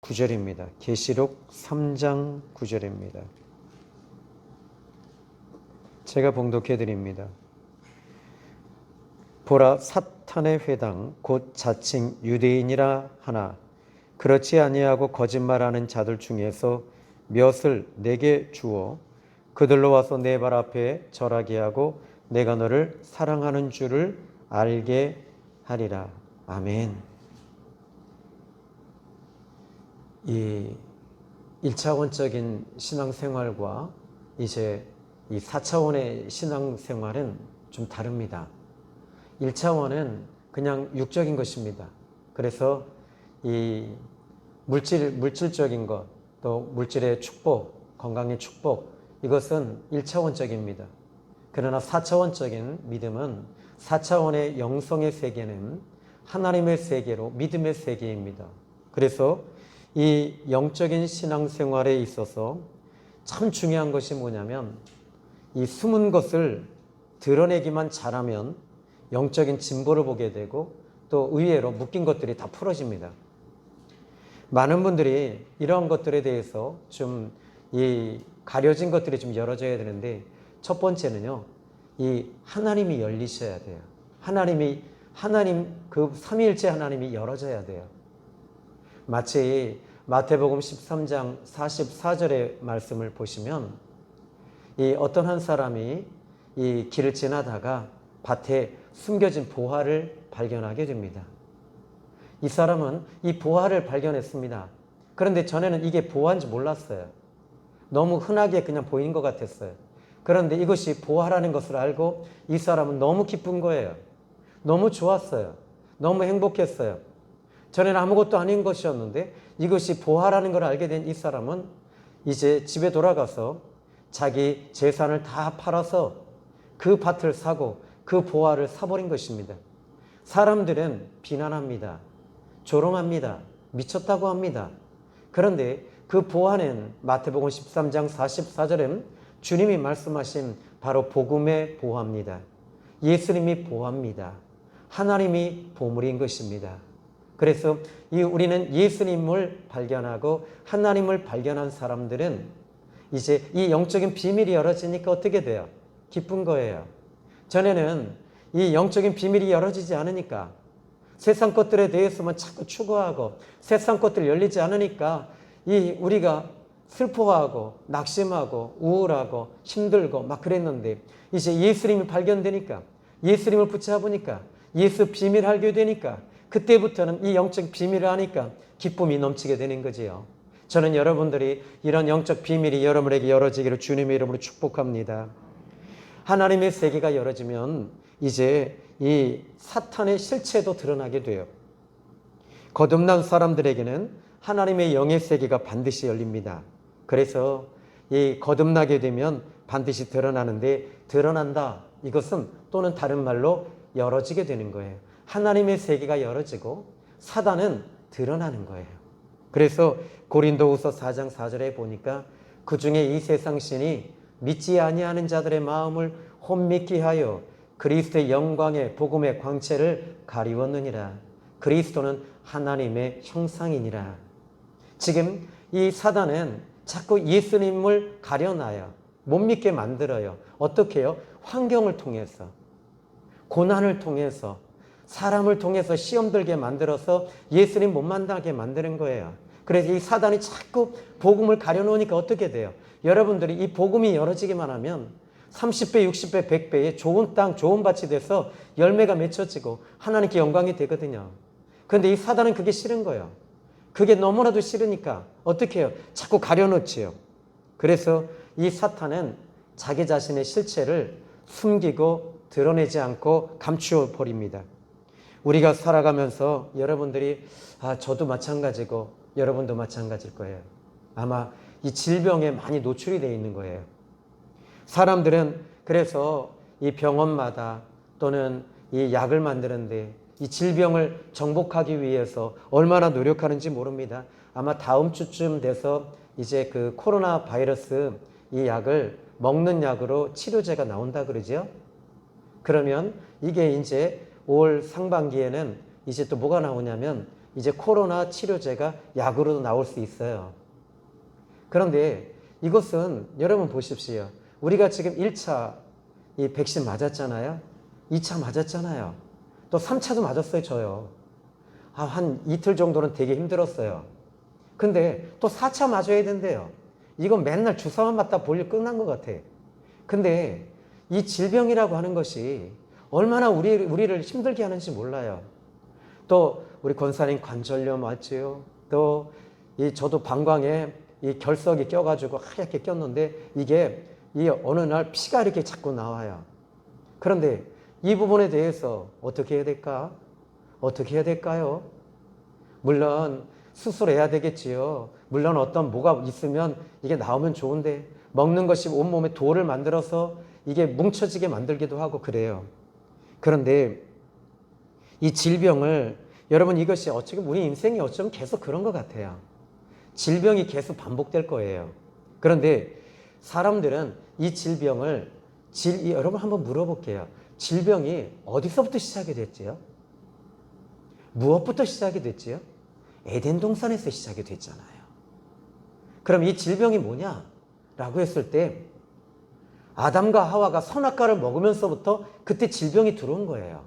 9절입니다. 계시록 3장 9절입니다. 제가 봉독해 드립니다. 보라, 사탄의 회당 곧 자칭 유대인이라 하나 그렇지 아니하고 거짓말하는 자들 중에서 몇을 내게 주어 그들로 와서 내 발 앞에 절하게 하고 내가 너를 사랑하는 줄을 알게 하리라. 아멘. 이 1차원적인 신앙생활과 이제 이 4차원의 신앙생활은 좀 다릅니다. 1차원은 그냥 육적인 것입니다. 그래서 이 물질적인 것, 또 물질의 축복, 건강의 축복, 이것은 1차원적입니다. 그러나 4차원적인 믿음은 4차원의 영성의 세계는 하나님의 세계로 믿음의 세계입니다. 그래서 이 영적인 신앙생활에 있어서 참 중요한 것이 뭐냐면 이 숨은 것을 드러내기만 잘하면 영적인 진보를 보게 되고 또 의외로 묶인 것들이 다 풀어집니다. 많은 분들이 이러한 것들에 대해서 좀 이 가려진 것들이 좀 열어져야 되는데 첫 번째는요, 이 하나님이 열리셔야 돼요. 하나님 그 삼위일체 하나님이 열어져야 돼요. 마치 마태복음 13장 44절의 말씀을 보시면 이 어떤 한 사람이 이 길을 지나다가 밭에 숨겨진 보화를 발견하게 됩니다. 이 사람은 이 보화를 발견했습니다. 그런데 전에는 이게 보화인지 몰랐어요. 너무 흔하게 그냥 보인 것 같았어요. 그런데 이것이 보화라는 것을 알고 이 사람은 너무 기쁜 거예요. 너무 좋았어요. 너무 행복했어요. 전에는 아무것도 아닌 것이었는데 이것이 보화라는 걸 알게 된 이 사람은 이제 집에 돌아가서 자기 재산을 다 팔아서 그 밭을 사고 그 보화를 사버린 것입니다. 사람들은 비난합니다. 조롱합니다. 미쳤다고 합니다. 그런데 그 보화는 마태복음 13장 44절은 주님이 말씀하신 바로 복음의 보화입니다. 예수님이 보화입니다. 하나님이 보물인 것입니다. 그래서 우리는 예수님을 발견하고 하나님을 발견한 사람들은 이제 이 영적인 비밀이 열어지니까 어떻게 돼요? 기쁜 거예요. 전에는 이 영적인 비밀이 열어지지 않으니까 세상 것들에 대해서만 자꾸 추구하고 세상 것들 열리지 않으니까 우리가 슬퍼하고 낙심하고 우울하고 힘들고 막 그랬는데 이제 예수님이 발견되니까 예수님을 붙잡으니까 예수 비밀을 알게 되니까 그때부터는 이 영적 비밀을 아니까 기쁨이 넘치게 되는 거지요. 저는 여러분들이 이런 영적 비밀이 여러분에게 열어지기를 주님의 이름으로 축복합니다. 하나님의 세계가 열어지면 이제 이 사탄의 실체도 드러나게 돼요. 거듭난 사람들에게는 하나님의 영의 세계가 반드시 열립니다. 그래서 이 거듭나게 되면 반드시 드러나는데 드러난다. 이것은 또는 다른 말로 열어지게 되는 거예요. 하나님의 세계가 열어지고 사단은 드러나는 거예요. 그래서 고린도후서 4장 4절에 보니까 그 중에 이 세상 신이 믿지 아니하는 자들의 마음을 혼미케 하여 그리스도의 영광의 복음의 광채를 가리웠느니라. 그리스도는 하나님의 형상이니라. 지금 이 사단은 자꾸 예수님을 가려놔요. 못 믿게 만들어요. 어떻게 해요? 환경을 통해서, 고난을 통해서, 사람을 통해서 시험 들게 만들어서 예수님 못 만나게 만드는 거예요. 그래서 이 사단이 자꾸 복음을 가려놓으니까 어떻게 돼요? 여러분들이 이 복음이 열어지기만 하면 30배, 60배, 100배의 좋은 땅, 좋은 밭이 돼서 열매가 맺혀지고 하나님께 영광이 되거든요. 그런데 이 사단은 그게 싫은 거예요. 그게 너무나도 싫으니까 어떻게 해요? 자꾸 가려놓지요. 그래서 이 사탄은 자기 자신의 실체를 숨기고 드러내지 않고 감추어 버립니다. 우리가 살아가면서 여러분들이 저도 마찬가지고 여러분도 마찬가지일 거예요. 아마 이 질병에 많이 노출이 되어 있는 거예요. 사람들은 그래서 이 병원마다 또는 이 약을 만드는데 이 질병을 정복하기 위해서 얼마나 노력하는지 모릅니다. 아마 다음 주쯤 돼서 이제 그 코로나 바이러스 이 약을 먹는 약으로 치료제가 나온다 그러죠. 그러면 이게 이제 올 상반기에는 이제 또 뭐가 나오냐면 이제 코로나 치료제가 약으로도 나올 수 있어요. 그런데 이것은 여러분 보십시오. 우리가 지금 1차 이 백신 맞았잖아요. 2차 맞았잖아요. 또 3차도 맞았어요, 저요. 한 이틀 정도는 되게 힘들었어요. 근데 또 4차 맞아야 된대요. 이건 맨날 주사만 맞다 볼 일 끝난 것 같아. 근데 이 질병이라고 하는 것이 얼마나 우리를 힘들게 하는지 몰라요. 또 우리 권사님 관절염 왔지요. 또 저도 방광에 이 결석이 껴가지고 하얗게 꼈는데 이게 이 어느 날 피가 이렇게 자꾸 나와요. 그런데 이 부분에 대해서 어떻게 해야 될까? 어떻게 해야 될까요? 물론 수술해야 되겠지요. 물론 어떤 뭐가 있으면 이게 나오면 좋은데 먹는 것이 온몸에 돌을 만들어서 이게 뭉쳐지게 만들기도 하고 그래요. 그런데 이 질병을 여러분 이것이 어쩌면 우리 인생이 어쩌면 계속 그런 것 같아요. 질병이 계속 반복될 거예요. 그런데 사람들은 이 질병을 여러분 한번 물어볼게요. 질병이 어디서부터 시작이 됐지요? 무엇부터 시작이 됐지요? 에덴 동산에서 시작이 됐잖아요. 그럼 이 질병이 뭐냐라고 했을 때 아담과 하와가 선악과를 먹으면서부터 그때 질병이 들어온 거예요.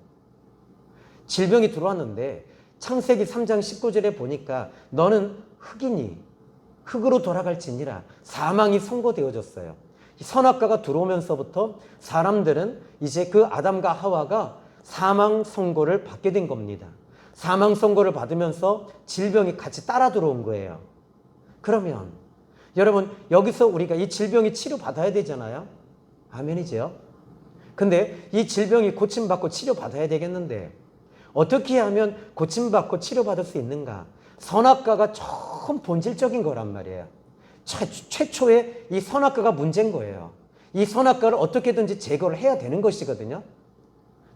질병이 들어왔는데 창세기 3장 19절에 보니까 너는 흙이니 흙으로 돌아갈지니라 사망이 선고되어졌어요. 선악과가 들어오면서부터 사람들은 이제 그 아담과 하와가 사망 선고를 받게 된 겁니다. 사망 선고를 받으면서 질병이 같이 따라 들어온 거예요. 그러면 여러분 여기서 우리가 이 질병이 치료받아야 되잖아요. 아멘이죠. 근데 이 질병이 고침받고 치료받아야 되겠는데 어떻게 하면 고침받고 치료받을 수 있는가? 선악과가 처음 본질적인 거란 말이에요. 최초의 이 선악과가 문제인 거예요. 이 선악과를 어떻게든지 제거를 해야 되는 것이거든요.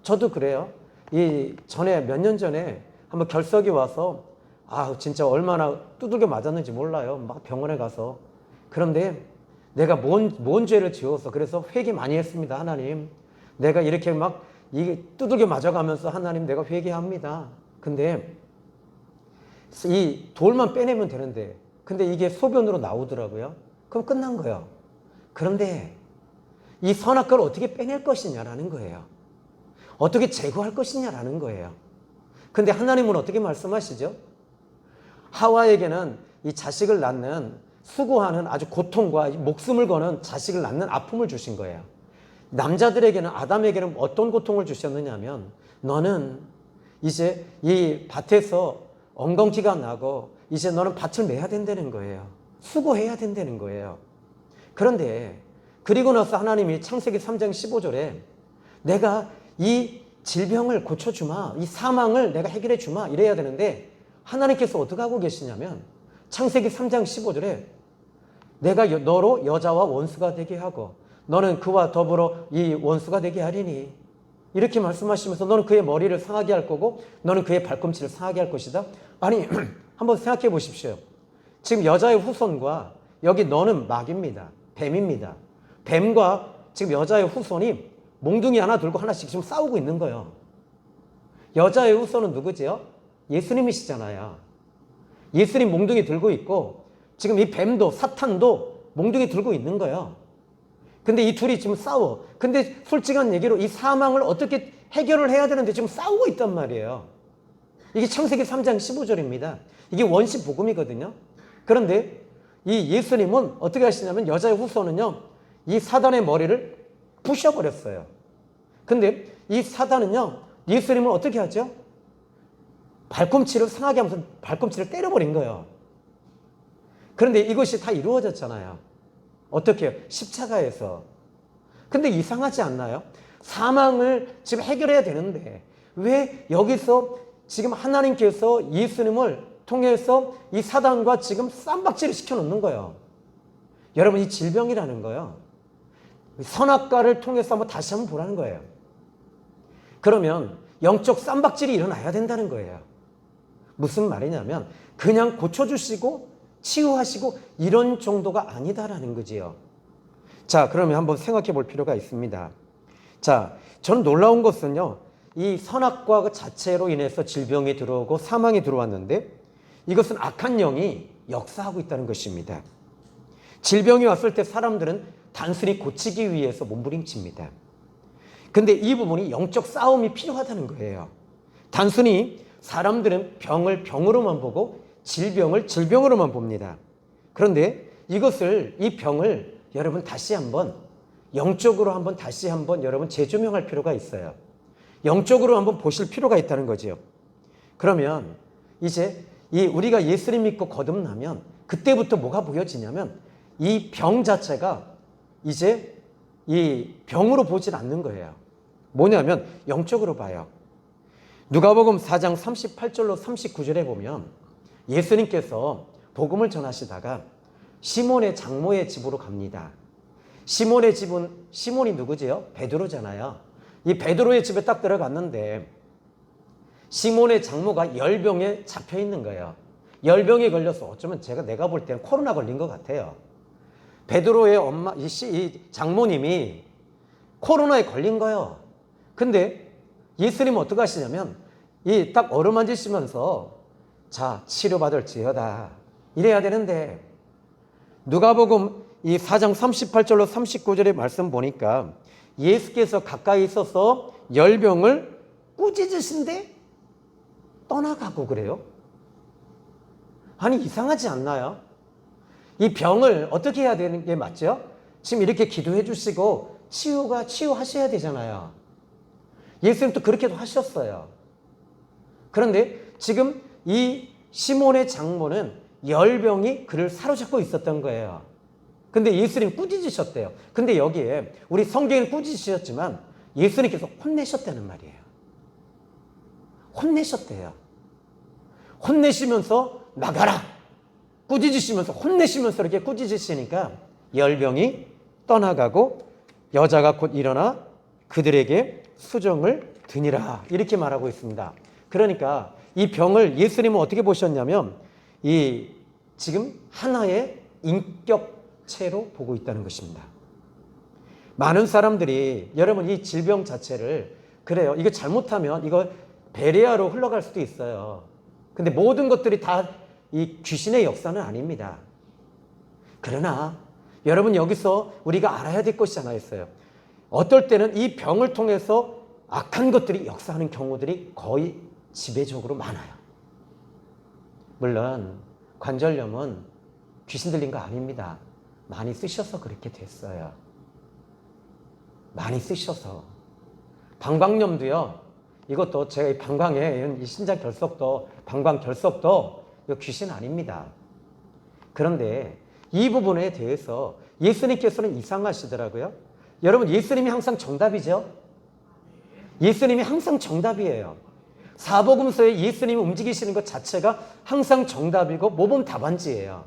저도 그래요. 이 전에 몇 년 전에 한번 결석이 와서 진짜 얼마나 두들겨 맞았는지 몰라요. 막 병원에 가서. 그런데 내가 뭔 죄를 지어서 그래서 회개 많이 했습니다. 하나님. 내가 이렇게 막 이게 두들겨 맞아가면서 하나님 내가 회개합니다. 근데 이 돌만 빼내면 되는데 근데 이게 소변으로 나오더라고요. 그럼 끝난 거예요. 그런데 이 선악과를 어떻게 빼낼 것이냐라는 거예요. 어떻게 제거할 것이냐라는 거예요. 근데 하나님은 어떻게 말씀하시죠? 하와에게는 이 자식을 낳는 수고하는 아주 고통과 목숨을 거는 자식을 낳는 아픔을 주신 거예요. 남자들에게는 아담에게는 어떤 고통을 주셨느냐면 너는 이제 이 밭에서 엉겅퀴가 나고 이제 너는 밭을 매야 된다는 거예요. 수고해야 된다는 거예요. 그런데 그리고 나서 하나님이 창세기 3장 15절에 내가 이 질병을 고쳐주마, 이 사망을 내가 해결해 주마 이래야 되는데 하나님께서 어떻게 하고 계시냐면 창세기 3장 15절에 내가 너로 여자와 원수가 되게 하고 너는 그와 더불어 이 원수가 되게 하리니 이렇게 말씀하시면서 너는 그의 머리를 상하게 할 거고 너는 그의 발꿈치를 상하게 할 것이다. 아니 한번 생각해 보십시오. 지금 여자의 후손과 여기 너는 막입니다. 뱀입니다. 뱀과 지금 여자의 후손이 몽둥이 하나 들고 하나씩 지금 싸우고 있는 거예요. 여자의 후손은 누구지요? 예수님이시잖아요. 예수님 몽둥이 들고 있고 지금 이 뱀도 사탄도 몽둥이 들고 있는 거예요. 근데 이 둘이 지금 싸워. 근데 솔직한 얘기로 이 사망을 어떻게 해결을 해야 되는데 지금 싸우고 있단 말이에요. 이게 창세기 3장 15절입니다. 이게 원시 복음이거든요. 그런데 이 예수님은 어떻게 하시냐면 여자의 후손은요. 이 사단의 머리를 부셔버렸어요. 근데 이 사단은요. 예수님은 어떻게 하죠? 발꿈치를 상하게 하면서 발꿈치를 때려버린 거예요. 그런데 이것이 다 이루어졌잖아요. 어떻게 해요? 십자가에서. 근데 이상하지 않나요? 사망을 지금 해결해야 되는데 왜 여기서 지금 하나님께서 예수님을 통해서 이 사단과 지금 쌈박질을 시켜놓는 거예요. 여러분 이 질병이라는 거요. 선악과를 통해서 다시 한번 보라는 거예요. 그러면 영적 쌈박질이 일어나야 된다는 거예요. 무슨 말이냐면 그냥 고쳐주시고 치유하시고 이런 정도가 아니다라는 거지요. 자, 그러면 한번 생각해 볼 필요가 있습니다. 자, 저는 놀라운 것은요. 이 선악과 그 자체로 인해서 질병이 들어오고 사망이 들어왔는데 이것은 악한 영이 역사하고 있다는 것입니다. 질병이 왔을 때 사람들은 단순히 고치기 위해서 몸부림칩니다. 근데 이 부분이 영적 싸움이 필요하다는 거예요. 단순히 사람들은 병을 병으로만 보고 질병을 질병으로만 봅니다. 그런데 이 병을 여러분 다시 한번 영적으로 한번 다시 한번 여러분 재조명할 필요가 있어요. 영적으로 한번 보실 필요가 있다는 거죠. 그러면 이제 우리가 예수님 믿고 거듭나면 그때부터 뭐가 보여지냐면 이 병 자체가 이제 이 병으로 보질 않는 거예요. 뭐냐면 영적으로 봐요. 누가복음 4장 38절로 39절에 보면 예수님께서 복음을 전하시다가 시몬의 장모의 집으로 갑니다. 시몬의 집은 시몬이 누구지요? 베드로잖아요. 이 베드로의 집에 딱 들어갔는데 시몬의 장모가 열병에 잡혀 있는 거예요. 열병에 걸려서 어쩌면 내가 볼 때는 코로나 걸린 것 같아요. 베드로의 엄마, 이 장모님이 코로나에 걸린 거예요. 근데 예수님은 어떻게 하시냐면 딱 어루만지시면서 자, 치료받을지어다. 이래야 되는데 누가복음 이 4장 38절로 39절의 말씀 보니까 예수께서 가까이 있어서 열병을 꾸짖으신데 떠나가고 그래요. 아니 이상하지 않나요? 이 병을 어떻게 해야 되는 게 맞죠? 지금 이렇게 기도해 주시고 치유하셔야 되잖아요. 예수님도 그렇게도 하셨어요. 그런데 지금 이 시몬의 장모는 열병이 그를 사로잡고 있었던 거예요. 근데 예수님 꾸짖으셨대요. 근데 여기에 우리 성경에는 꾸짖으셨지만 예수님께서 혼내셨다는 말이에요. 혼내셨대요. 혼내시면서 나가라. 꾸짖으시면서 혼내시면서 이렇게 꾸짖으시니까 열병이 떠나가고 여자가 곧 일어나 그들에게 수정을 드니라. 이렇게 말하고 있습니다. 그러니까 이 병을 예수님은 어떻게 보셨냐면 지금 하나의 인격체로 보고 있다는 것입니다. 많은 사람들이 여러분 이 질병 자체를 그래요. 이거 잘못하면 이거 베레아로 흘러갈 수도 있어요. 근데 모든 것들이 다 이 귀신의 역사는 아닙니다. 그러나 여러분 여기서 우리가 알아야 될 것이 하나 있어요. 어떨 때는 이 병을 통해서 악한 것들이 역사하는 경우들이 거의 지배적으로 많아요. 물론 관절염은 귀신 들린 거 아닙니다. 많이 쓰셔서 그렇게 됐어요. 많이 쓰셔서. 방광염도요. 이것도 제가 이 방광에 이 신장 결석도 방광 결석도 이거 귀신 아닙니다. 그런데 이 부분에 대해서 예수님께서는 이상하시더라고요. 여러분 예수님이 항상 정답이죠. 예수님이 항상 정답이에요. 사복음서에 예수님이 움직이시는 것 자체가 항상 정답이고 모범 답안지예요.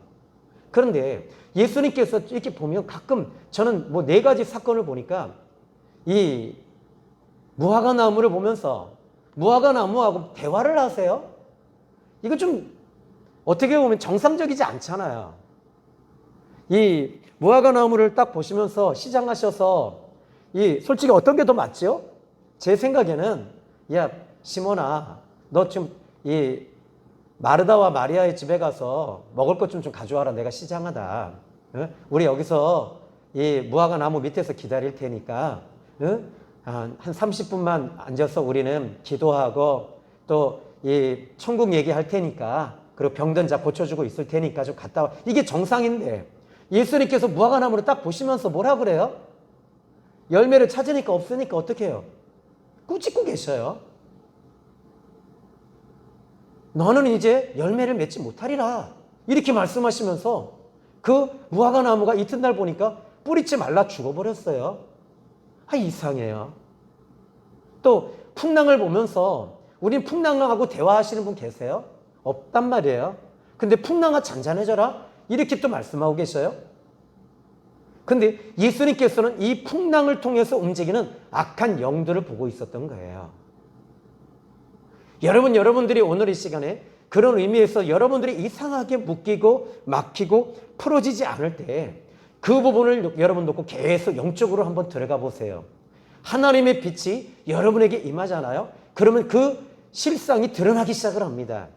그런데 예수님께서 이렇게 보면 가끔 저는 뭐 4가지 사건을 보니까 이 무화과 나무를 보면서 무화과 나무하고 대화를 하세요? 이거 좀 어떻게 보면 정상적이지 않잖아요. 이 무화과 나무를 딱 보시면서 시장하셔서 솔직히 어떤 게 더 맞죠? 제 생각에는 야 시몬아 너 좀 이 마르다와 마리아의 집에 가서 먹을 것 좀 가져와라. 내가 시장하다. 응? 우리 여기서 이 무화과 나무 밑에서 기다릴 테니까 응? 한 30분만 앉아서 우리는 기도하고 또 이 천국 얘기할 테니까 그리고 병든 자 고쳐주고 있을 테니까 좀 갔다 와. 이게 정상인데 예수님께서 무화과 나무를 딱 보시면서 뭐라 그래요? 열매를 찾으니까 없으니까 어떻게 해요? 꾸짖고 계셔요. 너는 이제 열매를 맺지 못하리라. 이렇게 말씀하시면서 그 무화과 나무가 이튿날 보니까 뿌리째 말라 죽어버렸어요. 이상해요. 또 풍랑을 보면서 우린 풍랑하고 대화하시는 분 계세요? 없단 말이에요. 근데 풍랑아 잔잔해져라? 이렇게 또 말씀하고 계셔요. 근데 예수님께서는 이 풍랑을 통해서 움직이는 악한 영들을 보고 있었던 거예요. 여러분들이 오늘 이 시간에 그런 의미에서 여러분들이 이상하게 묶이고 막히고 풀어지지 않을 때 그 부분을 여러분 놓고 계속 영적으로 한번 들어가 보세요. 하나님의 빛이 여러분에게 임하잖아요. 그러면 그 실상이 드러나기 시작을 합니다.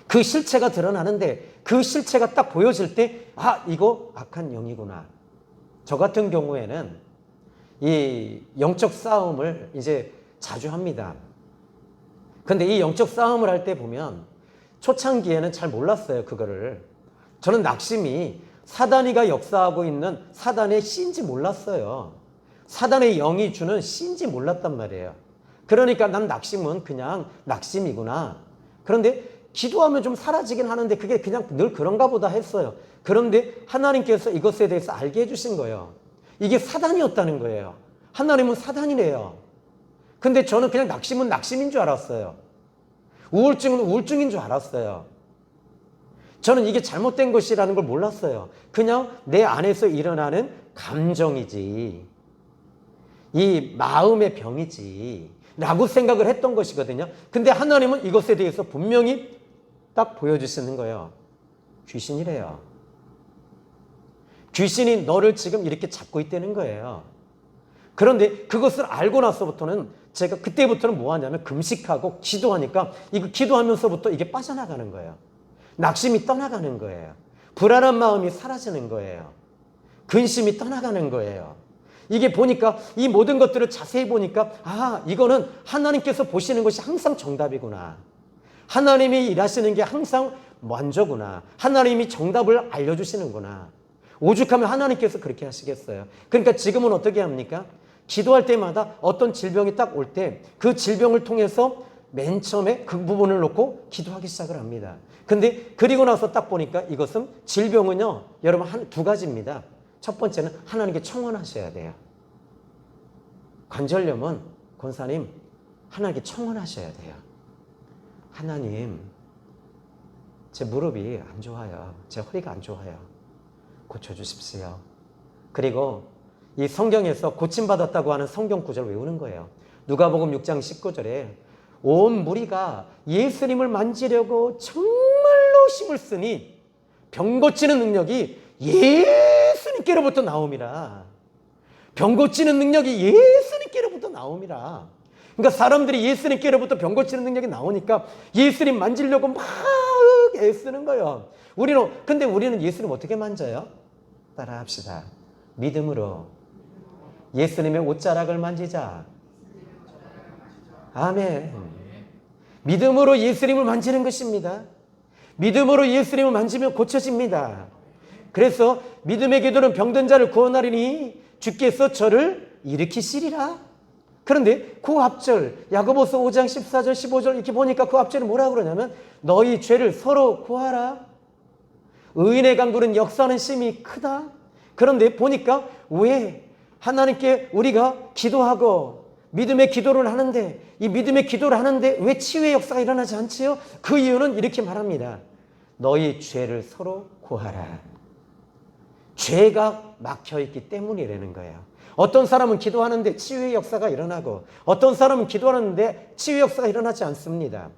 그 실체가 드러나는데 그 실체가 딱 보여질 때 이거 악한 영이구나. 저 같은 경우에는 이 영적 싸움을 이제 자주 합니다. 근데 이 영적 싸움을 할 때 보면 초창기에는 잘 몰랐어요, 그거를. 저는 낙심이 사단이가 역사하고 있는 사단의 씨인지 몰랐어요. 사단의 영이 주는 씨인지 몰랐단 말이에요. 그러니까 난 낙심은 그냥 낙심이구나. 그런데 기도하면 좀 사라지긴 하는데 그게 그냥 늘 그런가 보다 했어요. 그런데 하나님께서 이것에 대해서 알게 해주신 거예요. 이게 사단이었다는 거예요. 하나님은 사단이래요. 근데 저는 그냥 낙심은 낙심인 줄 알았어요. 우울증은 우울증인 줄 알았어요. 저는 이게 잘못된 것이라는 걸 몰랐어요. 그냥 내 안에서 일어나는 감정이지, 이 마음의 병이지 라고 생각을 했던 것이거든요. 근데 하나님은 이것에 대해서 분명히 딱 보여주시는 거예요. 귀신이래요. 귀신이 너를 지금 이렇게 잡고 있다는 거예요. 그런데 그것을 알고 나서부터는 제가 그때부터는 뭐 하냐면 금식하고 기도하니까 이거 기도하면서부터 이게 빠져나가는 거예요. 낙심이 떠나가는 거예요. 불안한 마음이 사라지는 거예요. 근심이 떠나가는 거예요. 이게 보니까 이 모든 것들을 자세히 보니까 이거는 하나님께서 보시는 것이 항상 정답이구나. 하나님이 일하시는 게 항상 먼저구나. 하나님이 정답을 알려주시는구나. 오죽하면 하나님께서 그렇게 하시겠어요. 그러니까 지금은 어떻게 합니까? 기도할 때마다 어떤 질병이 딱 올 때 그 질병을 통해서 맨 처음에 그 부분을 놓고 기도하기 시작을 합니다. 근데 그리고 나서 딱 보니까 이것은 질병은요, 여러분 두 가지입니다. 첫 번째는 하나님께 청원하셔야 돼요. 관절염은 권사님 하나님께 청원하셔야 돼요. 하나님, 제 무릎이 안 좋아요. 제 허리가 안 좋아요. 고쳐주십시오. 그리고 이 성경에서 고침받았다고 하는 성경 구절을 외우는 거예요. 누가복음 6장 19절에 온 무리가 예수님을 만지려고 정말로 힘을 쓰니 병 고치는 능력이 예수님께로부터 나옴이라. 병 고치는 능력이 예수님께로부터 나옴이라. 그러니까 사람들이 예수님께로부터 병 고치는 능력이 나오니까 예수님 만지려고 막 애쓰는 거예요. 근데 우리는 예수님 어떻게 만져요? 따라 합시다. 믿음으로 예수님의 옷자락을 만지자. 아멘. 믿음으로 예수님을 만지는 것입니다. 믿음으로 예수님을 만지면 고쳐집니다. 그래서 믿음의 기도는 병든 자를 구원하리니 주께서 저를 일으키시리라. 그런데 그 앞절 야고보서 5장 14절 15절 이렇게 보니까 그 앞절이 뭐라고 그러냐면 너희 죄를 서로 구하라. 의인의 간구는 역사하는 심이 크다. 그런데 보니까 왜 하나님께 우리가 기도하고 믿음의 기도를 하는데 이 믿음의 기도를 하는데 왜 치유의 역사가 일어나지 않지요? 그 이유는 이렇게 말합니다. 너희 죄를 서로 구하라. 죄가 막혀있기 때문이라는 거예요. 어떤 사람은 기도하는데 치유의 역사가 일어나고 어떤 사람은 기도하는데 치유의 역사가 일어나지 않습니다.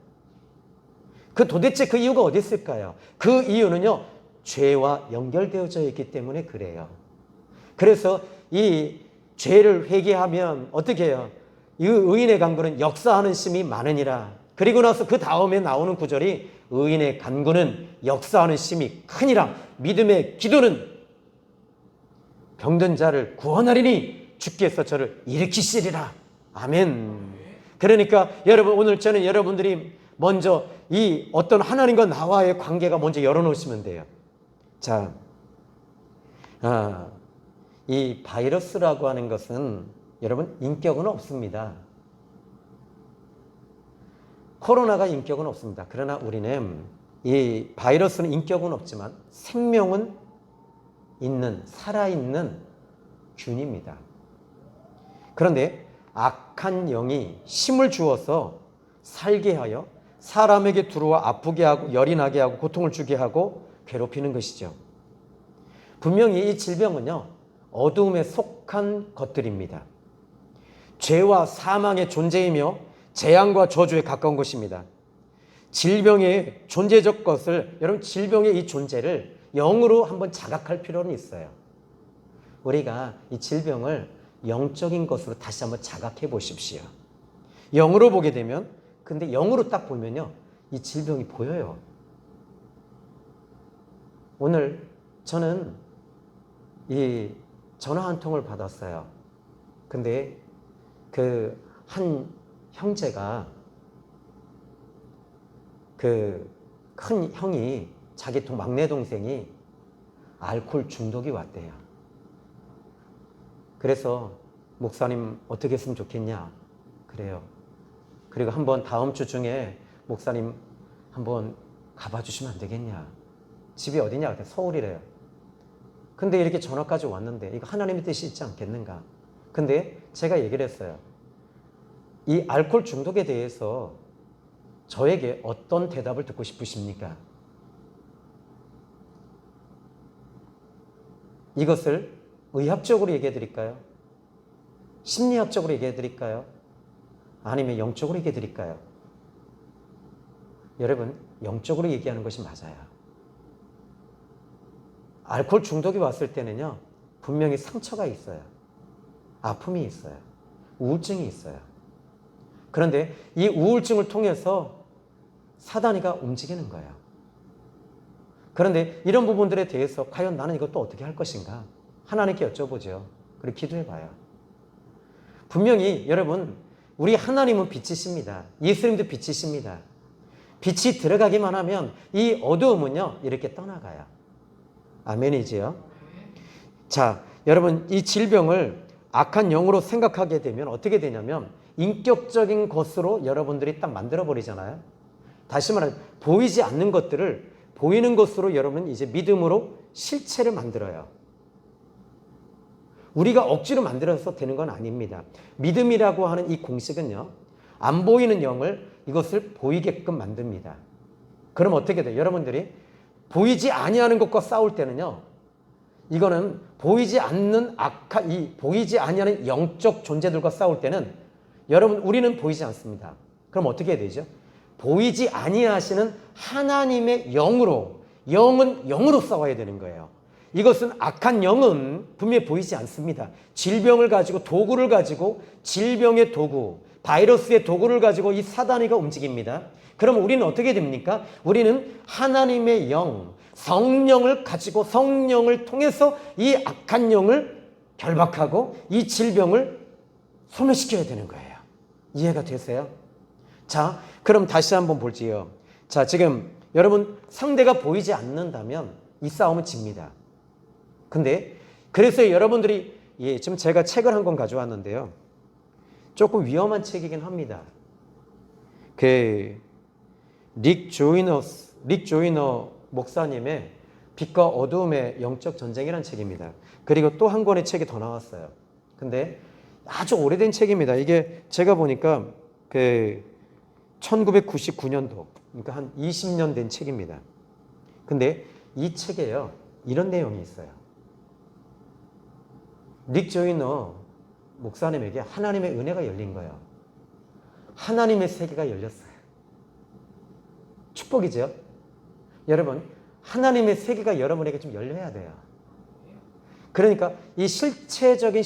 도대체 그 이유가 어디 있을까요? 그 이유는요, 죄와 연결되어져 있기 때문에 그래요. 그래서 이 죄를 회개하면 어떻게 해요? 이 의인의 간구는 역사하는 심이 많으니라. 그리고 나서 그 다음에 나오는 구절이 의인의 간구는 역사하는 심이 크니라. 믿음의 기도는 병든 자를 구원하리니 주께서 저를 일으키시리라. 아멘. 그러니까 여러분, 오늘 저는 여러분들이 먼저 이 어떤 하나님과 나와의 관계가 먼저 열어놓으시면 돼요. 자, 이 바이러스라고 하는 것은 여러분 인격은 없습니다. 코로나가 인격은 없습니다. 그러나 우리는 이 바이러스는 인격은 없지만 생명은 있는, 살아있는 균입니다. 그런데 악한 영이 힘을 주어서 살게 하여 사람에게 들어와 아프게 하고 열이 나게 하고 고통을 주게 하고 괴롭히는 것이죠. 분명히 이 질병은요, 어두움에 속한 것들입니다. 죄와 사망의 존재이며 재앙과 저주에 가까운 것입니다. 질병의 존재적 것을, 여러분 질병의 이 존재를 영으로 한번 자각할 필요는 있어요. 우리가 이 질병을 영적인 것으로 다시 한번 자각해 보십시오. 영으로 보게 되면, 근데 영으로 딱 보면요, 이 질병이 보여요. 오늘 저는 이 전화 한 통을 받았어요. 근데 그 한 형제가, 그 큰 형이, 자기 막내 동생이 알코올 중독이 왔대요. 그래서 목사님 어떻게 했으면 좋겠냐 그래요. 그리고 한번 다음 주 중에 목사님 한번 가봐 주시면 안 되겠냐. 집이 어디냐 그랬더니 서울이래요. 근데 이렇게 전화까지 왔는데 이거 하나님의 뜻이 있지 않겠는가. 근데 제가 얘기를 했어요. 이 알코올 중독에 대해서 저에게 어떤 대답을 듣고 싶으십니까? 이것을 의학적으로 얘기해 드릴까요? 심리학적으로 얘기해 드릴까요? 아니면 영적으로 얘기해 드릴까요? 여러분, 영적으로 얘기하는 것이 맞아요. 알코올 중독이 왔을 때는요, 분명히 상처가 있어요. 아픔이 있어요. 우울증이 있어요. 그런데 이 우울증을 통해서 사단이가 움직이는 거예요. 그런데 이런 부분들에 대해서 과연 나는 이것도 어떻게 할 것인가? 하나님께 여쭤보죠. 그리고 기도해봐요. 분명히 여러분, 우리 하나님은 빛이십니다. 예수님도 빛이십니다. 빛이 들어가기만 하면 이 어두움은요, 이렇게 떠나가요. 아멘이지요? 자, 여러분, 이 질병을 악한 영으로 생각하게 되면 어떻게 되냐면 인격적인 것으로 여러분들이 딱 만들어버리잖아요. 다시 말하면 보이지 않는 것들을 보이는 것으로 여러분 이제 믿음으로 실체를 만들어요. 우리가 억지로 만들어서 되는 건 아닙니다. 믿음이라고 하는 이 공식은요, 안 보이는 영을 이것을 보이게끔 만듭니다. 그럼 어떻게 돼요? 여러분들이 보이지 아니하는 것과 싸울 때는요, 이거는 보이지 않는 보이지 아니하는 영적 존재들과 싸울 때는 여러분, 우리는 보이지 않습니다. 그럼 어떻게 해야 되죠? 보이지 아니하시는 하나님의 영으로, 영은 영으로 싸워야 되는 거예요. 이것은 악한 영은 분명히 보이지 않습니다. 질병을 가지고, 도구를 가지고, 질병의 도구, 바이러스의 도구를 가지고 이 사단이가 움직입니다. 그럼 우리는 어떻게 됩니까? 우리는 하나님의 영, 성령을 가지고 성령을 통해서 이 악한 영을 결박하고 이 질병을 소멸시켜야 되는 거예요. 이해가 되세요? 자, 그럼 다시 한번 볼지요. 자, 지금 여러분, 상대가 보이지 않는다면 이 싸움은 집니다. 근데 그래서 여러분들이, 지금 제가 책을 한 권 가져왔는데요, 조금 위험한 책이긴 합니다. 릭 조이너 목사님의 빛과 어두움의 영적 전쟁이라는 책입니다. 그리고 또 한 권의 책이 더 나왔어요. 근데 아주 오래된 책입니다. 이게 제가 보니까 1999년도, 그러니까 한 20년 된 책입니다. 근데 이 책에요, 이런 내용이 있어요. 릭 조이너 목사님에게 하나님의 은혜가 열린 거예요. 하나님의 세계가 열렸어요. 축복이죠? 여러분, 하나님의 세계가 여러분에게 좀 열려야 돼요. 그러니까 이 실제적인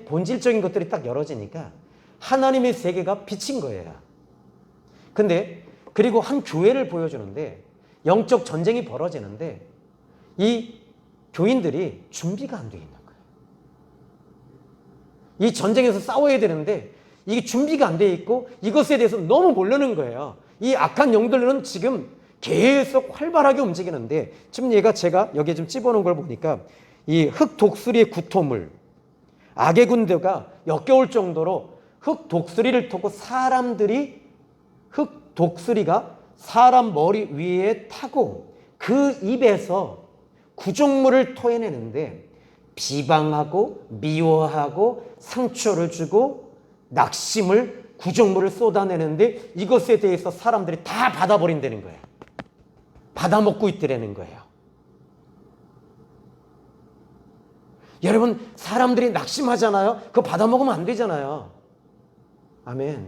본질적인 것들이 딱 열어지니까 하나님의 세계가 비친 거예요. 근데 그리고 한 교회를 보여주는데 영적 전쟁이 벌어지는데 이 교인들이 준비가 안 돼 있는 거예요. 이 전쟁에서 싸워야 되는데 이게 준비가 안 돼 있고 이것에 대해서 너무 모르는 거예요. 이 악한 영들은 지금 계속 활발하게 움직이는데, 지금 제가 여기에 좀 집어넣은 걸 보니까 이 흑독수리의 구토물, 악의 군대가 역겨울 정도로 흑독수리를 타고 흑독수리가 사람 머리 위에 타고 그 입에서 구종물을 토해내는데 비방하고 미워하고 상처를 주고 낙심을, 구종물을 쏟아내는데 이것에 대해서 사람들이 다 받아버린다는 거예요. 받아먹고 있더라는 거예요. 여러분, 사람들이 낙심하잖아요. 그거 받아먹으면 안 되잖아요. 아멘.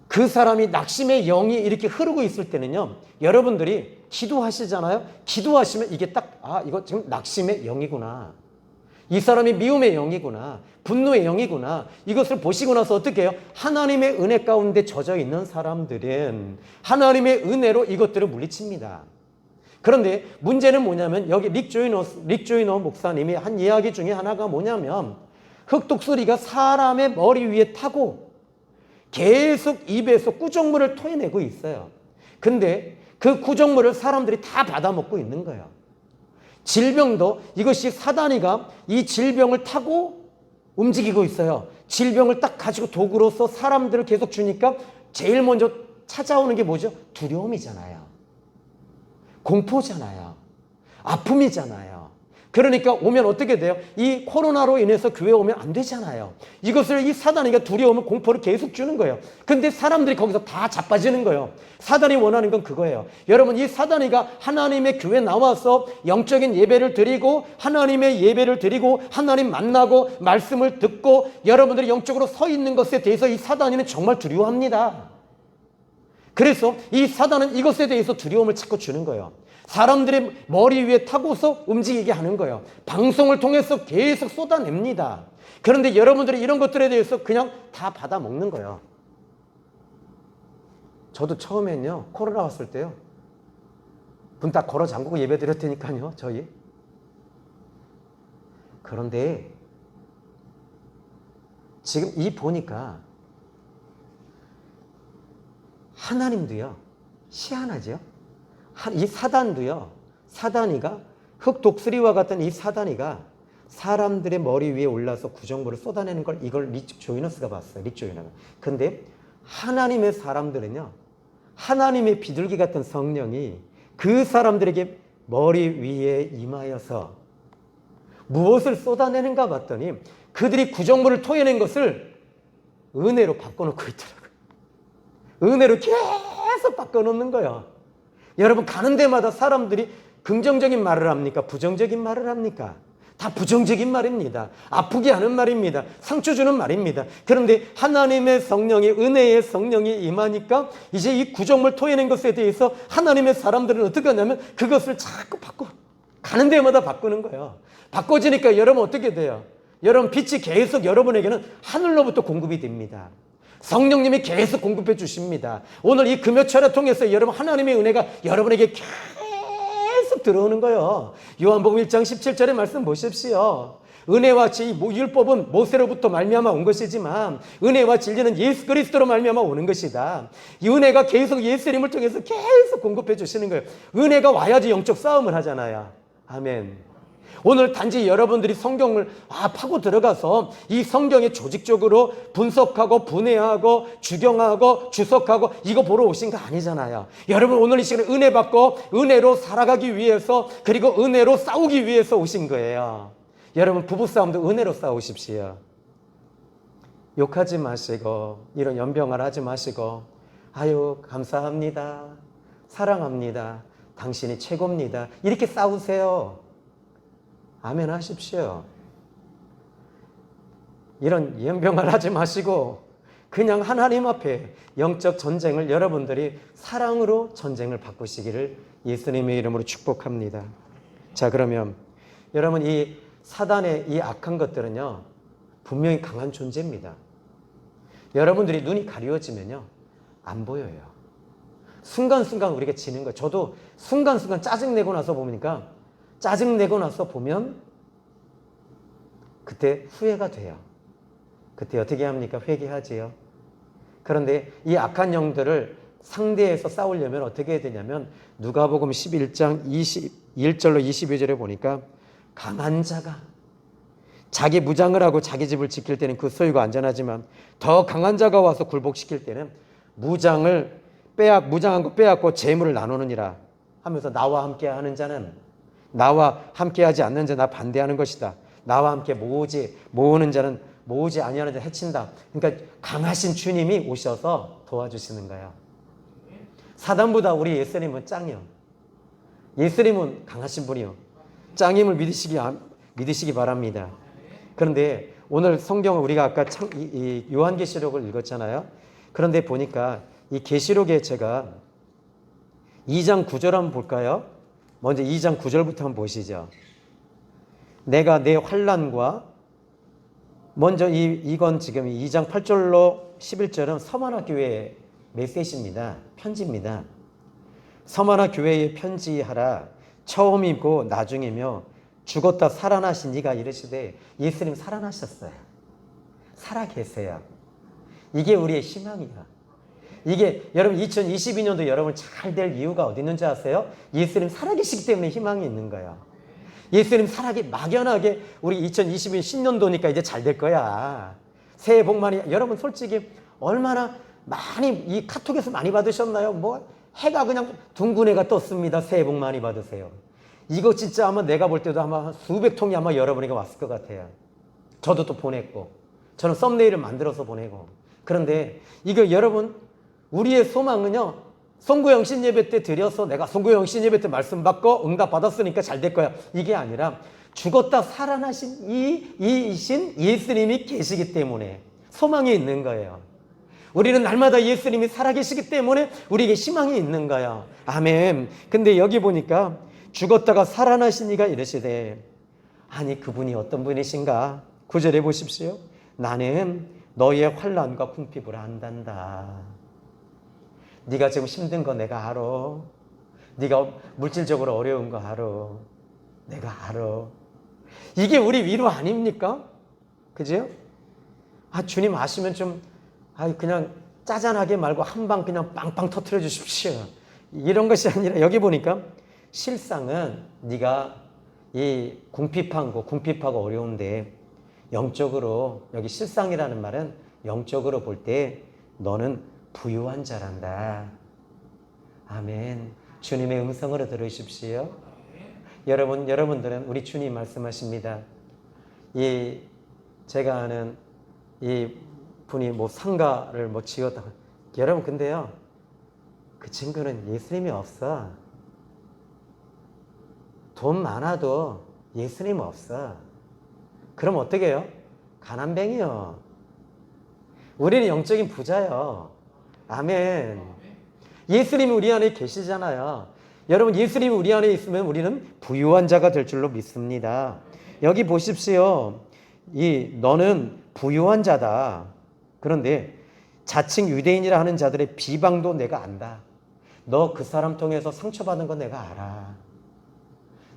그 사람이 낙심의 영이 이렇게 흐르고 있을 때는요, 여러분들이 기도하시잖아요. 기도하시면 이게 딱, 이거 지금 낙심의 영이구나. 이 사람이 미움의 영이구나, 분노의 영이구나, 이것을 보시고 나서 어떻게 해요? 하나님의 은혜 가운데 젖어 있는 사람들은 하나님의 은혜로 이것들을 물리칩니다. 그런데 문제는 뭐냐면 여기 릭 조이너 목사님이 한 이야기 중에 하나가 뭐냐면 흑독수리가 사람의 머리 위에 타고 계속 입에서 구정물을 토해내고 있어요. 근데 그 구정물을 사람들이 다 받아먹고 있는 거예요. 질병도 이것이 사단이가 이 질병을 타고 움직이고 있어요. 질병을 딱 가지고 도구로서 사람들을 계속 주니까 제일 먼저 찾아오는 게 뭐죠? 두려움이잖아요. 공포잖아요. 아픔이잖아요. 그러니까 오면 어떻게 돼요? 이 코로나로 인해서 교회 오면 안 되잖아요. 이것을 이 사단이가 두려움을 공포를 계속 주는 거예요. 근데 사람들이 거기서 다 자빠지는 거예요. 사단이 원하는 건 그거예요. 여러분, 이 사단이가 하나님의 교회 나와서 영적인 예배를 드리고 하나님의 예배를 드리고 하나님 만나고 말씀을 듣고 여러분들이 영적으로 서 있는 것에 대해서 이 사단이는 정말 두려워합니다. 그래서 이 사단은 이것에 대해서 두려움을 자꾸 주는 거예요. 사람들의 머리 위에 타고서 움직이게 하는 거예요. 방송을 통해서 계속 쏟아냅니다. 그런데 여러분들이 이런 것들에 대해서 그냥 다 받아먹는 거예요. 저도 처음엔요, 코로나 왔을 때요, 문 딱 걸어 잠그고 예배 드릴 테니까요, 저희. 그런데 지금 이 보니까 하나님도요, 희한하죠? 이 사단도요, 사단이가 흑독수리와 같은 이 사단이가 사람들의 머리 위에 올라서 구정물을 쏟아내는 걸 이걸 릭 조이너스가 봤어요. 릭 조이너가. 근데 하나님의 사람들은요, 하나님의 비둘기 같은 성령이 그 사람들에게 머리 위에 임하여서 무엇을 쏟아내는가 봤더니 그들이 구정물을 토해낸 것을 은혜로 바꿔놓고 있더라고요. 은혜로 계속 바꿔놓는 거예요. 여러분, 가는 데마다 사람들이 긍정적인 말을 합니까? 부정적인 말을 합니까? 다 부정적인 말입니다. 아프게 하는 말입니다. 상처 주는 말입니다. 그런데 하나님의 성령이, 은혜의 성령이 임하니까 이제 이 구정물 토해낸 것에 대해서 하나님의 사람들은 어떻게 하냐면 그것을 자꾸 가는 데마다 바꾸는 거예요. 바꿔지니까 여러분 어떻게 돼요? 여러분, 빛이 계속 여러분에게는 하늘로부터 공급이 됩니다. 성령님이 계속 공급해 주십니다. 오늘 이 금요철을 통해서 여러분, 하나님의 은혜가 여러분에게 계속 들어오는 거예요. 요한복음 1장 17절의 말씀 보십시오. 은혜와 율법은 모세로부터 말미암아 온 것이지만 은혜와 진리는 예수 그리스도로 말미암아 오는 것이다. 이 은혜가 계속 예수님을 통해서 계속 공급해 주시는 거예요. 은혜가 와야지 영적 싸움을 하잖아요. 아멘. 오늘 단지 여러분들이 성경을 파고 들어가서 이 성경에 조직적으로 분석하고 분해하고 주경하고 주석하고 이거 보러 오신 거 아니잖아요. 여러분, 오늘 이 시간에 은혜 받고 은혜로 살아가기 위해서, 그리고 은혜로 싸우기 위해서 오신 거예요. 여러분, 부부싸움도 은혜로 싸우십시오. 욕하지 마시고 이런 연병을 하지 마시고 아유 감사합니다, 사랑합니다, 당신이 최고입니다, 이렇게 싸우세요. 아멘 하십시오. 이런 연병을 하지 마시고 그냥 하나님 앞에 영적 전쟁을 여러분들이 사랑으로 전쟁을 바꾸시기를 예수님의 이름으로 축복합니다. 자, 그러면 여러분, 이 사단의 이 악한 것들은요 분명히 강한 존재입니다. 여러분들이 눈이 가리워지면요 안 보여요. 순간순간 우리가 지는 거예요. 저도 순간순간 짜증내고 나서 보니까 짜증내고 나서 보면 그때 후회가 돼요. 그때 어떻게 합니까? 회개하지요. 그런데 이 악한 영들을 상대해서 싸우려면 어떻게 해야 되냐면 누가복음 11장 21절로 22절에 보니까 강한 자가 자기 무장을 하고 자기 집을 지킬 때는 그 소유가 안전하지만 더 강한 자가 와서 굴복시킬 때는 무장한 거 빼앗고 재물을 나누느니라 하면서 나와 함께 하는 자는 나와 함께하지 않는 자 나 반대하는 것이다. 나와 함께 모으는 자는 모으지 아니하는 자 해친다. 그러니까 강하신 주님이 오셔서 도와주시는 거예요. 사단보다 우리 예수님은 짱이요. 예수님은 강하신 분이요. 짱임을 믿으시기 바랍니다. 그런데 오늘 성경을 우리가 아까 이 요한계시록을 읽었잖아요. 그런데 보니까 이 계시록에 제가 2장 9절 한번 볼까요? 먼저 2장 9절부터 한번 보시죠. 내가 내 환난과 먼저 이건 지금 2장 8절로 11절은 서머나 교회의 메시지입니다. 편지입니다. 서머나 교회에 편지하라. 처음이고 나중이며 죽었다 살아나신 이가 이르시되 예수님 살아나셨어요. 살아계세요. 이게 우리의 희망이야. 이게 여러분 2022년도 여러분 잘 될 이유가 어디 있는지 아세요? 예수님 살아계시기 때문에 희망이 있는 거예요. 예수님 막연하게 우리 2022년 신년도니까 이제 잘 될 거야. 새해 복 많이. 여러분 솔직히 얼마나 많이 이 카톡에서 많이 받으셨나요? 뭐 해가 그냥 둥근 해가 떴습니다. 새해 복 많이 받으세요. 이거 진짜 아마 내가 볼 때도 아마 수백 통이 아마 여러분에게 왔을 것 같아요. 저도 또 보냈고 저는 썸네일을 만들어서 보내고. 그런데 이거 여러분 우리의 소망은요, 송구영 신예배 때 드려서 내가 송구영 신예배 때 말씀 받고 응답 받았으니까 잘 될 거야. 이게 아니라 죽었다 살아나신 이신 예수님이 계시기 때문에 소망이 있는 거예요. 우리는 날마다 예수님이 살아계시기 때문에 우리에게 희망이 있는 거야. 아멘. 근데 여기 보니까 죽었다가 살아나신 이가 이르시되, 아니 그분이 어떤 분이신가? 9절에 보십시오. 나는 너의 환난과 궁핍을 안단다. 네가 지금 힘든 거 내가 알아. 네가 물질적으로 어려운 거 알아. 내가 알아. 이게 우리 위로 아닙니까? 그죠? 아, 주님 아시면 좀 그냥 짜잔하게 말고 한 방 그냥 빵빵 터뜨려 주십시오. 이런 것이 아니라 여기 보니까 실상은 네가 이 궁핍하고 어려운데 영적으로, 여기 실상이라는 말은 영적으로 볼 때 너는 부유한 자란다. 아멘. 주님의 음성으로 들으십시오. 여러분들은 우리 주님 말씀하십니다. 제가 아는 이 분이 뭐 상가를 뭐 지었다. 여러분 근데요, 그 친구는 예수님이 없어. 돈 많아도 예수님 없어. 그럼 어떻게 해요? 가난뱅이요. 우리는 영적인 부자요. 아멘. 예수님이 우리 안에 계시잖아요. 여러분 예수님이 우리 안에 있으면 우리는 부유한 자가 될 줄로 믿습니다. 여기 보십시오. 너는 부유한 자다. 그런데 자칭 유대인이라 하는 자들의 비방도 내가 안다. 너 그 사람 통해서 상처받은 거 내가 알아.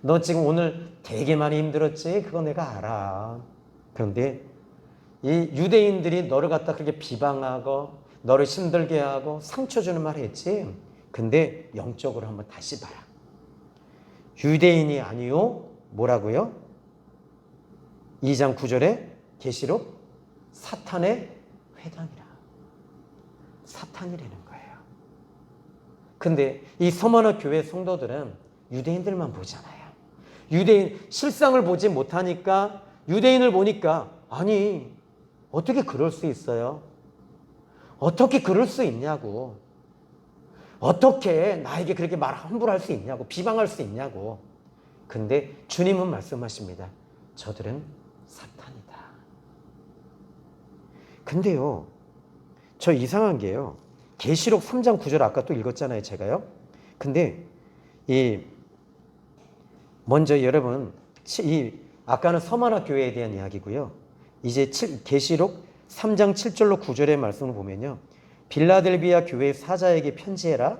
너 지금 오늘 되게 많이 힘들었지? 그거 내가 알아. 그런데 이 유대인들이 너를 갖다 그렇게 비방하고 너를 힘들게 하고 상처 주는 말 했지? 근데 영적으로 한번 다시 봐라. 유대인이 아니요. 뭐라고요? 2장 9절에 계시록 사탄의 회당이라. 사탄이라는 거예요. 근데 이 서머나 교회 성도들은 유대인들만 보잖아요. 유대인 실상을 보지 못하니까 유대인을 보니까 아니 어떻게 그럴 수 있어요? 어떻게 그럴 수 있냐고. 어떻게 나에게 그렇게 함부로 할 수 있냐고. 비방할 수 있냐고. 근데 주님은 말씀하십니다. 저들은 사탄이다. 근데요, 저 이상한 게요. 계시록 3장 9절 아까 또 읽었잖아요, 제가요. 근데 먼저 여러분, 아까는 서머나 교회에 대한 이야기고요. 이제 계시록 3장 7절로 9절의 말씀을 보면요. 빌라델비아 교회 사자에게 편지해라.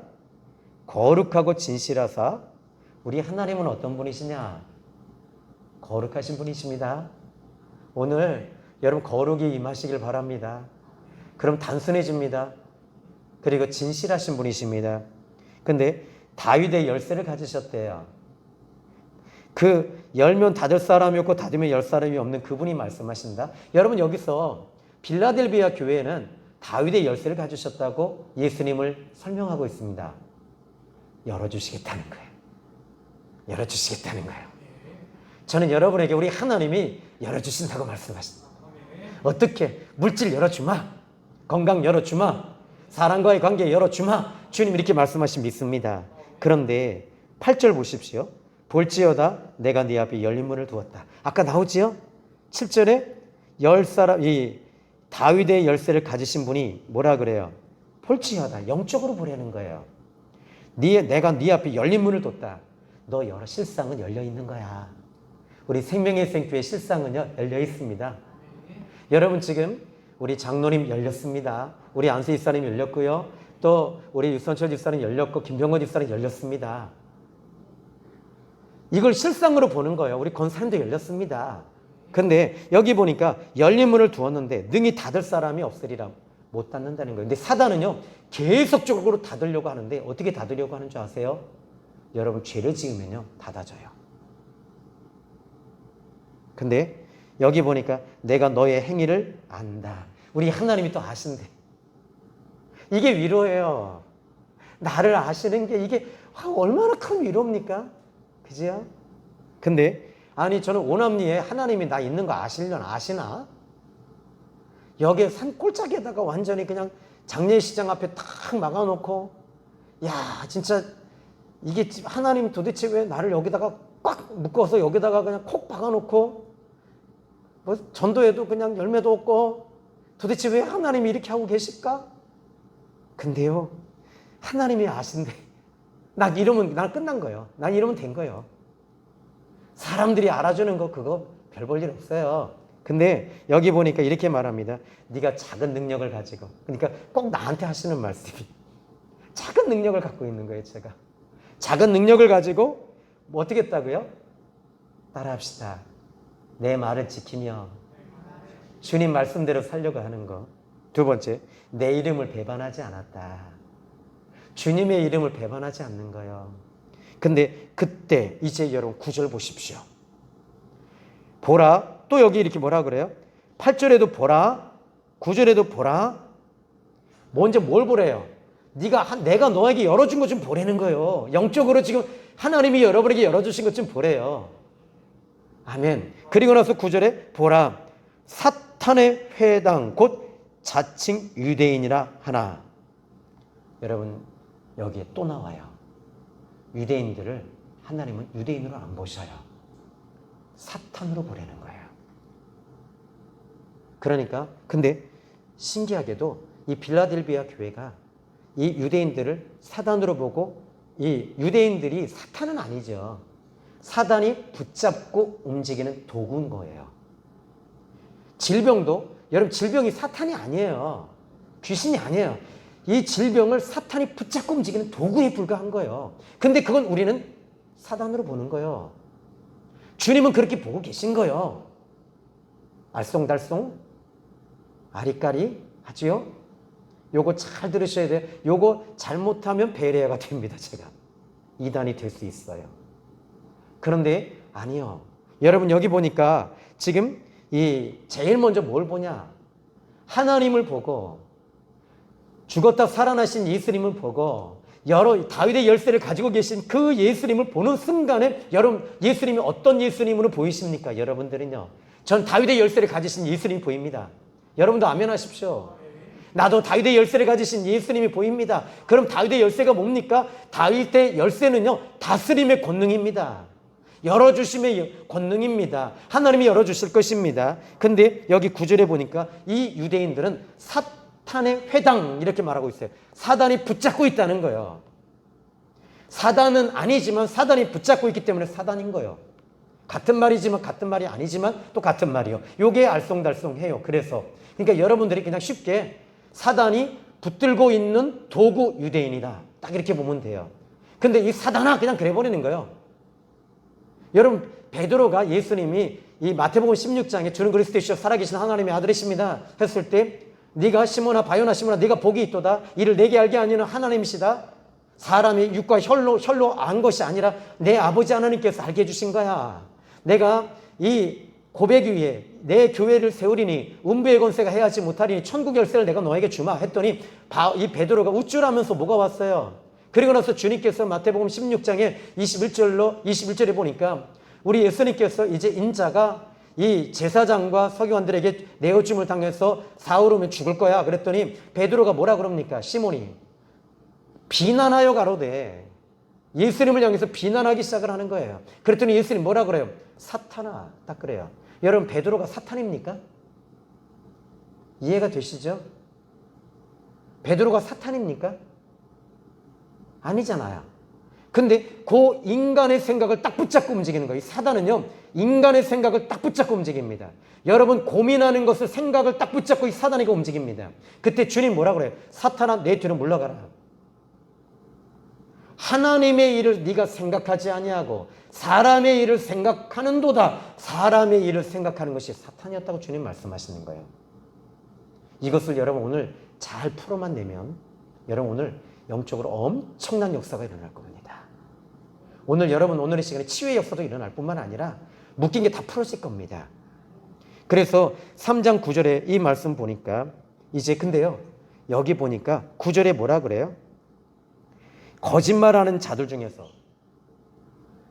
거룩하고 진실하사. 우리 하나님은 어떤 분이시냐? 거룩하신 분이십니다. 오늘 여러분 거룩이 임하시길 바랍니다. 그럼 단순해집니다. 그리고 진실하신 분이십니다. 근데 다윗의 열쇠를 가지셨대요. 그 열면 닫을 사람이 없고 닫으면 열 사람이 없는 그분이 말씀하신다. 여러분 여기서 빌라델비아 교회는 다윗의 열쇠를 가지셨다고 예수님을 설명하고 있습니다. 열어주시겠다는 거예요. 열어주시겠다는 거예요. 저는 여러분에게 우리 하나님이 열어주신다고 말씀하십니다. 어떻게? 물질 열어주마. 건강 열어주마. 사람과의 관계 열어주마. 주님 이렇게 말씀하신 믿습니다. 그런데 8절 보십시오. 볼지어다 내가 네 앞에 열린 문을 두었다. 아까 나오지요? 7절에 다윗의 열쇠를 가지신 분이 뭐라 그래요? 볼지어다. 영적으로 보려는 거예요. 내가 네 앞에 열린 문을 뒀다. 너 실상은 열려 있는 거야. 우리 생명의생교회 실상은요 열려 있습니다. 여러분 지금 우리 장로님 열렸습니다. 우리 안수 집사님 열렸고요. 또 우리 유선철 집사님 열렸고 김병호 집사님 열렸습니다. 이걸 실상으로 보는 거예요. 우리 권사님도 열렸습니다. 근데 여기 보니까 열린 문을 두었는데 능히 닫을 사람이 없으리라. 못 닫는다는 거예요. 근데 사단은요 계속적으로 닫으려고 하는데 어떻게 닫으려고 하는 줄 아세요? 여러분 죄를 지으면요 닫아져요. 근데 여기 보니까 내가 너의 행위를 안다. 우리 하나님이 또 아신대. 이게 위로예요. 나를 아시는 게 이게 얼마나 큰 위로입니까? 그지요? 근데 아니 저는 오남리에 하나님이 나 있는 거 아시려나? 아시나? 여기에 산골짜기에다가 완전히 그냥 장례시장 앞에 탁 막아놓고 야 진짜 이게 하나님 도대체 왜 나를 여기다가 꽉 묶어서 여기다가 그냥 콕 박아놓고 뭐 전도에도 그냥 열매도 없고 도대체 왜 하나님이 이렇게 하고 계실까? 근데요 하나님이 아신대. 난 이러면 난 끝난 거예요. 난 이러면 된 거예요. 사람들이 알아주는 거 그거 별 볼 일 없어요. 근데 여기 보니까 이렇게 말합니다. 네가 작은 능력을 가지고, 그러니까 꼭 나한테 하시는 말씀이 작은 능력을 갖고 있는 거예요. 제가 작은 능력을 가지고 뭐 어떻게 했다고요? 따라합시다. 내 말을 지키며 주님 말씀대로 살려고 하는 거. 두 번째, 내 이름을 배반하지 않았다. 주님의 이름을 배반하지 않는 거예요. 근데 그때 이제 여러분 9절 보십시오. 보라. 또 여기 이렇게 뭐라 그래요? 8절에도 보라. 9절에도 보라. 먼저 뭘 보래요? 내가 너에게 열어준 것 좀 보라는 거예요. 영적으로 지금 하나님이 여러분에게 열어주신 것 좀 보래요. 아멘. 그리고 나서 9절에 보라. 사탄의 회당 곧 자칭 유대인이라 하나. 여러분 여기에 또 나와요. 유대인들을 하나님은 유대인으로 안 보셔요. 사탄으로 보라는 거예요. 그러니까 근데 신기하게도 이 빌라델비아 교회가 이 유대인들을 사단으로 보고 이 유대인들이 사탄은 아니죠. 사단이 붙잡고 움직이는 도구인 거예요. 질병도 여러분 질병이 사탄이 아니에요. 귀신이 아니에요. 이 질병을 사탄이 붙잡고 움직이는 도구에 불과한 거예요. 근데 그건 우리는 사단으로 보는 거예요. 주님은 그렇게 보고 계신 거예요. 알쏭달쏭 아리까리 하지요? 요거 잘 들으셔야 돼요. 요거 잘못하면 베레아가 됩니다. 제가 이단이 될 수 있어요. 그런데 아니요. 여러분 여기 보니까 지금 이 제일 먼저 뭘 보냐? 하나님을 보고 죽었다 살아나신 예수님을 보고 다윗의 열쇠를 가지고 계신 그 예수님을 보는 순간에 여러분 예수님이 어떤 예수님으로 보이십니까? 여러분들은요. 전 다윗의 열쇠를 가지신 예수님이 보입니다. 여러분도 아멘 하십시오. 나도 다윗의 열쇠를 가지신 예수님이 보입니다. 그럼 다윗의 열쇠가 뭡니까? 다윗의 열쇠는요 다스림의 권능입니다. 열어주심의 권능입니다. 하나님이 열어주실 것입니다. 근데 여기 9절에 보니까 이 유대인들은 사탄의 회당 이렇게 말하고 있어요. 사단이 붙잡고 있다는 거예요. 사단은 아니지만 사단이 붙잡고 있기 때문에 사단인 거예요. 같은 말이지만 같은 말이 아니지만 또 같은 말이요. 요게 알쏭달쏭해요. 그래서 그러니까 여러분들이 그냥 쉽게 사단이 붙들고 있는 도구 유대인이다. 딱 이렇게 보면 돼요. 근데 이 사단아 그냥 그래 버리는 거예요. 여러분 베드로가 예수님이 이 마태복음 16장에 주는 그리스도이시여 살아계신 하나님의 아들이십니다 했을 때 네가 시몬아 바요나 시몬아 네가 복이 있도다. 이를 내게 알게 하니는 하나님이시다. 사람이 육과 혈로 안 것이 아니라 내 아버지 하나님께서 알게 해주신 거야. 내가 이 고백 위에 내 교회를 세우리니 음부의 권세가 해하지 못하리니 천국 열쇠를 내가 너에게 주마 했더니 이 베드로가 우쭐하면서 뭐가 왔어요. 그리고 나서 주님께서 마태복음 16장에 21절에 보니까 우리 예수님께서 이제 인자가 이 제사장과 서기관들에게 내어줌을 당해서 사흘 후면 죽을 거야. 그랬더니 베드로가 뭐라 그럽니까? 시몬이 비난하여 가로되 예수님을 향해서 비난하기 시작을 하는 거예요. 그랬더니 예수님 뭐라 그래요? 사탄아. 딱 그래요. 여러분 베드로가 사탄입니까? 이해가 되시죠? 베드로가 사탄입니까? 아니잖아요. 근데 그 인간의 생각을 딱 붙잡고 움직이는 거예요. 사단은요, 인간의 생각을 딱 붙잡고 움직입니다. 여러분 고민하는 것을 생각을 딱 붙잡고 이 사단이 움직입니다. 그때 주님 뭐라 그래요? 사탄아, 내 뒤로 물러가라. 하나님의 일을 네가 생각하지 아니하고 사람의 일을 생각하는도다. 사람의 일을 생각하는 것이 사탄이었다고 주님 말씀하시는 거예요. 이것을 여러분 오늘 잘 풀어만 내면 여러분 오늘 영적으로 엄청난 역사가 일어날 겁니다. 오늘 여러분 오늘 이 시간에 치유의 역사도 일어날 뿐만 아니라 묶인 게 다 풀어질 겁니다. 그래서 3장 9절에 이 말씀 보니까 이제 근데요 여기 보니까 9절에 뭐라 그래요?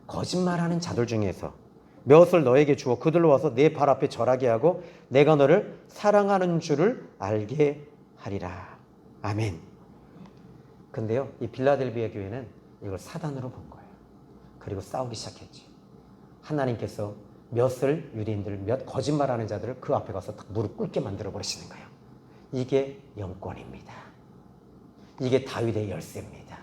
거짓말하는 자들 중에서 몇을 너에게 주어 그들로 와서 내 발 앞에 절하게 하고 내가 너를 사랑하는 줄을 알게 하리라. 아멘. 근데요 이 빌라델비아 교회는 이걸 사단으로 본 거예요. 그리고 싸우기 시작했지. 하나님께서 몇을 유대인들 몇 거짓말하는 자들을 그 앞에 가서 딱 무릎 꿇게 만들어 버리시는 거예요. 이게 영권입니다. 이게 다윗의 열쇠입니다.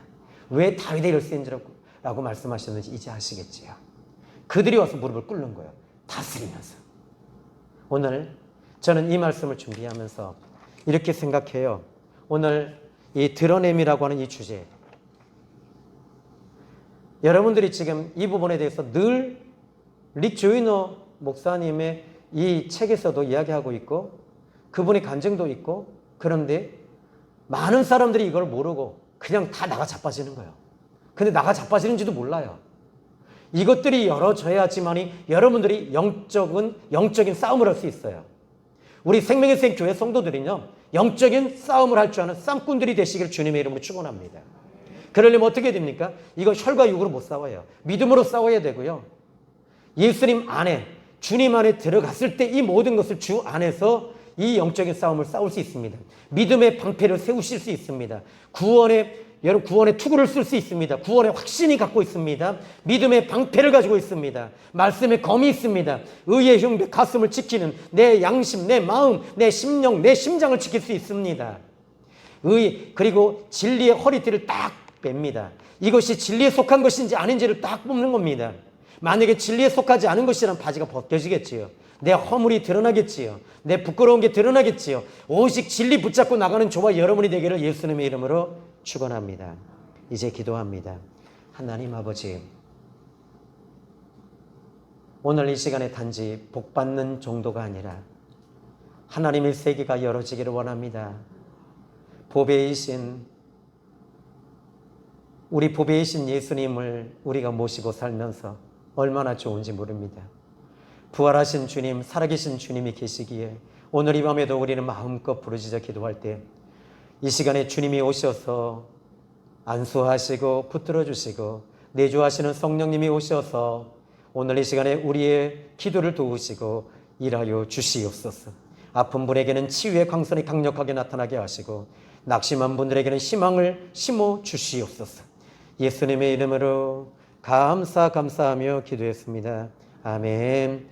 왜 다윗의 열쇠인지라고 말씀하셨는지 이제 아시겠지요. 그들이 와서 무릎을 꿇는 거예요. 다스리면서. 오늘 저는 이 말씀을 준비하면서 이렇게 생각해요. 오늘 이 드러냄이라고 하는 이 주제, 여러분들이 지금 이 부분에 대해서 늘 릭 조이너 목사님의 이 책에서도 이야기하고 있고 그분의 간증도 있고, 그런데 많은 사람들이 이걸 모르고 그냥 다 나가 자빠지는 거예요. 근데 나가 자빠지는지도 몰라요. 이것들이 열어져야지만이 여러분들이 영적인 싸움을 할 수 있어요. 우리 생명의 생 교회 성도들은요 영적인 싸움을 할 줄 아는 쌈꾼들이 되시길 주님의 이름으로 축원합니다. 그러려면 어떻게 됩니까? 이거 혈과 육으로 못 싸워요. 믿음으로 싸워야 되고요. 예수님 안에, 주님 안에 들어갔을 때 이 모든 것을 주 안에서 이 영적인 싸움을 싸울 수 있습니다. 믿음의 방패를 세우실 수 있습니다. 구원의 투구를 쓸 수 있습니다. 구원의 확신이 갖고 있습니다. 믿음의 방패를 가지고 있습니다. 말씀의 검이 있습니다. 의의 흉배, 가슴을 지키는 내 양심, 내 마음, 내 심령, 내 심장을 지킬 수 있습니다. 그리고 진리의 허리띠를 딱 뺍니다. 이것이 진리에 속한 것인지 아닌지를 딱 뽑는 겁니다. 만약에 진리에 속하지 않은 것이라면 바지가 벗겨지겠지요. 내 허물이 드러나겠지요. 내 부끄러운 게 드러나겠지요. 오직 진리 붙잡고 나가는 저와 여러분이 되기를 예수님의 이름으로 축원합니다. 이제 기도합니다. 하나님 아버지, 오늘 이 시간에 단지 복받는 정도가 아니라 하나님의 세계가 열어지기를 원합니다. 우리 보배이신 예수님을 우리가 모시고 살면서 얼마나 좋은지 모릅니다. 부활하신 주님, 살아계신 주님이 계시기에 오늘 이 밤에도 우리는 마음껏 부르짖어 기도할 때 이 시간에 주님이 오셔서 안수하시고 붙들어 주시고 내주하시는 성령님이 오셔서 오늘 이 시간에 우리의 기도를 도우시고 일하여 주시옵소서. 아픈 분에게는 치유의 광선이 강력하게 나타나게 하시고 낙심한 분들에게는 희망을 심어 주시옵소서. 예수님의 이름으로 감사하며 기도했습니다. 아멘.